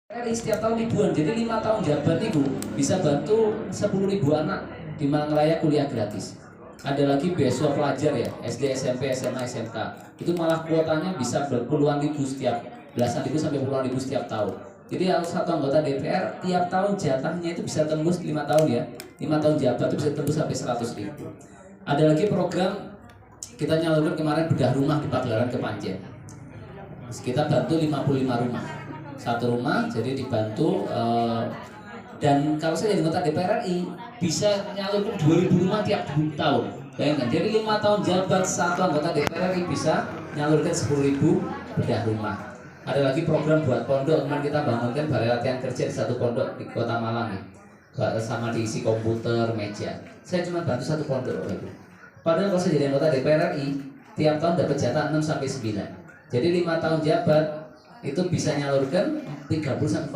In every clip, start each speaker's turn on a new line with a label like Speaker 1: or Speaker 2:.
Speaker 1: RI setiap tahun ribuan, jadi 5 tahun jabat itu bisa bantu 10.000 anak di Malang Raya kuliah gratis. Ada lagi beasiswa pelajar ya, SD, SMP, SMA, SMK. Itu malah kuotanya bisa berpuluhan ribu setiap, belasan ribu sampai puluhan ribu setiap tahun. Jadi satu anggota DPR tiap tahun jatahnya itu bisa tembus 5 tahun ya. 5 tahun jabat itu bisa tembus sampai 100.000. Ada lagi program kita nyalurkan kemarin bedah rumah di Pagelaran Kepanjen. Kita bantu 55 rumah. Satu rumah jadi dibantu dan kalau saya jadi anggota DPR RI bisa nyalurkan 2.000 rumah tiap tahun. Bayangkan, jadi 5 tahun jabat satu anggota DPR RI bisa nyalurkan 10.000 bedah rumah. Ada lagi program buat pondok, kemarin kita bangunkan balai latihan kerja di satu pondok di Kota Malang nih. Sama diisi komputer, meja. Saya cuma bantu satu pondok itu. Padahal kalau saya jadi anggota DPR RI tiap tahun dapat jatah 6 sampai 9. Jadi 5 tahun jabat itu bisa nyalurkan 30-45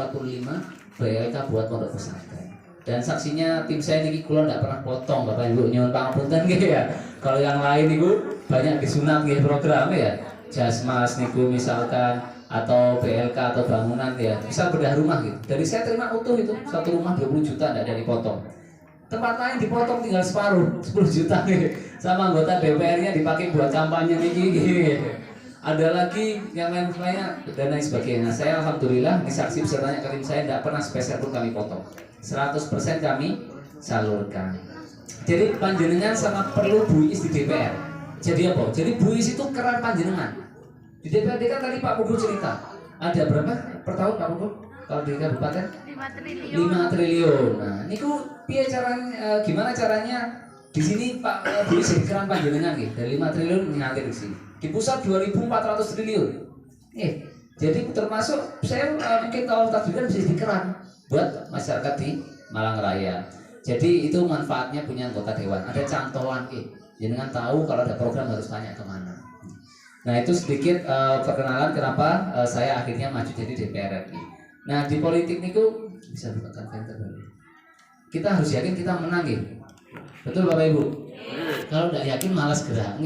Speaker 1: BLK buat pondok pesantren. Dan saksinya tim saya ini kalau tidak pernah potong Bapak Ibu nyuwun pangapunten gitu ya. Kalau yang lain itu banyak disunat gitu program ya. Jasmas niku misalkan atau BLK atau bangunan ya. Bisa bedah rumah gitu. Dari saya terima utuh itu satu rumah 20 juta tidak ada dipotong. Tempat lain dipotong tinggal separuh 10 juta gitu. Sama anggota DPR-nya dipakai buat kampanye nih gitu. Ada lagi yang lain-lainnya dan lain sebagainya. Saya alhamdulillah disaksi besertanya tim saya tidak pernah spesial pun kami potong. 100% kami salurkan. Jadi panjenengan sangat perlu buis di DPR. Jadi apa? Jadi buis itu keran panjenengan. Di DPRD kan tadi Pak Pugu cerita. Ada berapa per tahun Pak Pugu? Kalau di kabupaten? 5 triliun. 5 triliun. Nah, niku piye caranya gimana caranya di sini Pak buis di keran panjenengan gitu. Dari 5 triliun ngalir di sini. Di pusat 2.400 triliun. Jadi termasuk saya mungkin kalau takdirkan bisa dikeran buat masyarakat di Malang Raya. Jadi itu manfaatnya punya anggota dewan. Ada cantolan jangan tahu kalau ada program harus tanya kemana. Nah itu sedikit perkenalan kenapa saya akhirnya maju jadi DPR RI. Nah di politik niku bisa bukan kita harus yakin kita menang Betul Bapak Ibu? Kalau tidak yakin malas gerak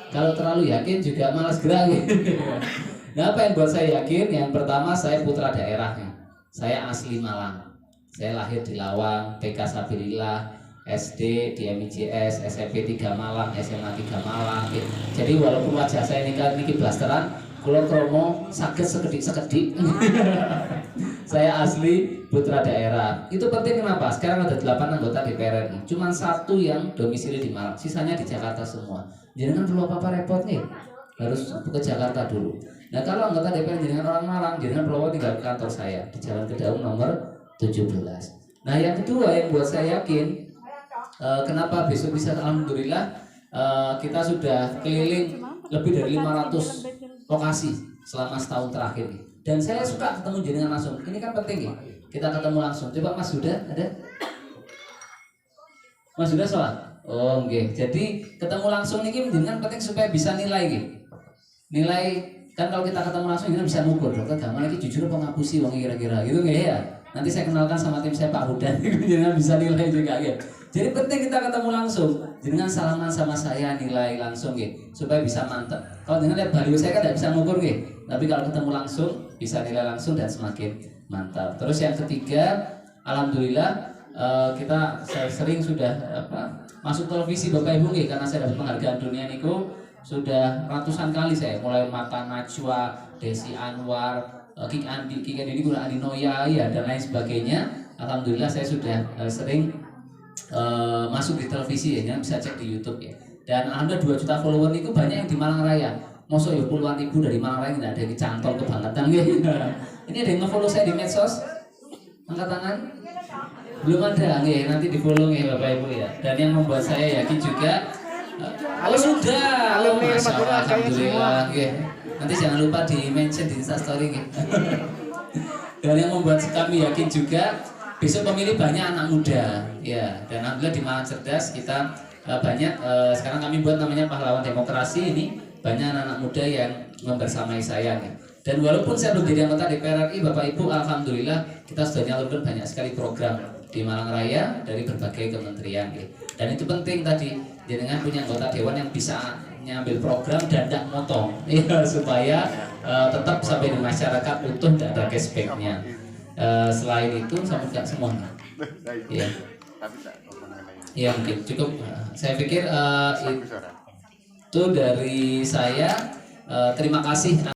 Speaker 1: Kalau terlalu yakin juga malas gerak Nah apa yang buat saya yakin? Yang pertama saya putra daerahnya. Saya asli Malang. Saya lahir di Lawang, TK Sabilillah, SD di MIJS, SMP 3 Malang, SMA 3 Malang Jadi walaupun wajah saya niki blasteran, kula kromo sakit sekedik Saya asli putra daerah. Itu penting kenapa? Sekarang ada 8 anggota DPR RI. Cuma 1 yang domisili di Malang, sisanya di Jakarta semua. Jangan perlu apa-apa repot harus ke Jakarta dulu. Nah kalau anggota DPR jenengan orang Malang, jenengan perlu tinggal ke kantor saya di Jalan Kedaung nomor 17. Nah yang kedua yang buat saya yakin kenapa besok bisa alhamdulillah kita sudah keliling lebih dari 500 lokasi selama setahun terakhir Dan saya suka ketemu jenengan langsung. Ini kan penting kita ketemu langsung. Coba Mas Huda ada? Mas Huda sholat? Oh okay. Jadi ketemu langsung ini jenengan penting supaya bisa nilai Nilai kan kalau kita ketemu langsung jenengan bisa ngukur. Dokter Gamal ini jujur apa ngapusi wong kira-kira gitu ya. Nanti saya kenalkan sama tim saya Pak Huda. Jenengan bisa nilai juga Jadi penting kita ketemu langsung. Jenengan salaman sama saya nilai langsung supaya bisa mantap. Kalau dengan lihat baliho saya kan tidak bisa ngukur Tapi kalau ketemu langsung bisa nilai langsung dan semakin mantap. Terus yang ketiga, alhamdulillah kita sering sudah masuk televisi Bapak Ibu karena saya dapat penghargaan dunia niku sudah ratusan kali saya mulai Mata Najwa, Desi Anwar, Kik Andi Gula Andi Noya dan lain sebagainya. Alhamdulillah saya sudah sering masuk di televisi bisa cek di YouTube Dan alhamdulillah 2 juta follower itu banyak yang di Malang Raya. Mosok puluhan ribu dari Malang Raya tidak ada yang dicantol kebangetan Ini ada yang nge-follow saya di medsos? Angkat tangan? Belum ada nanti di-follow Bapak Ibu Dan yang membuat saya yakin juga sudah. Masya Allah, alhamdulillah Nanti jangan lupa di-mention di Instastory Dan yang membuat kami yakin juga besok pemilih banyak anak muda dan alhamdulillah di Malang Cerdas kita banyak sekarang kami buat namanya pahlawan demokrasi ini banyak anak-anak muda yang membersamai saya Dan walaupun saya belum jadi anggota DPR RI Bapak Ibu alhamdulillah kita sudah nyalurkan banyak sekali program di Malang Raya dari berbagai kementerian Dan itu penting tadi jenengan punya anggota dewan yang bisa nyambil program dan tidak motong supaya tetap sampai di masyarakat utuh, tidak ada cashbacknya. Selain itu sama nggak semuanya. Ya. Ya mungkin cukup. Saya pikir itu dari saya. Terima kasih.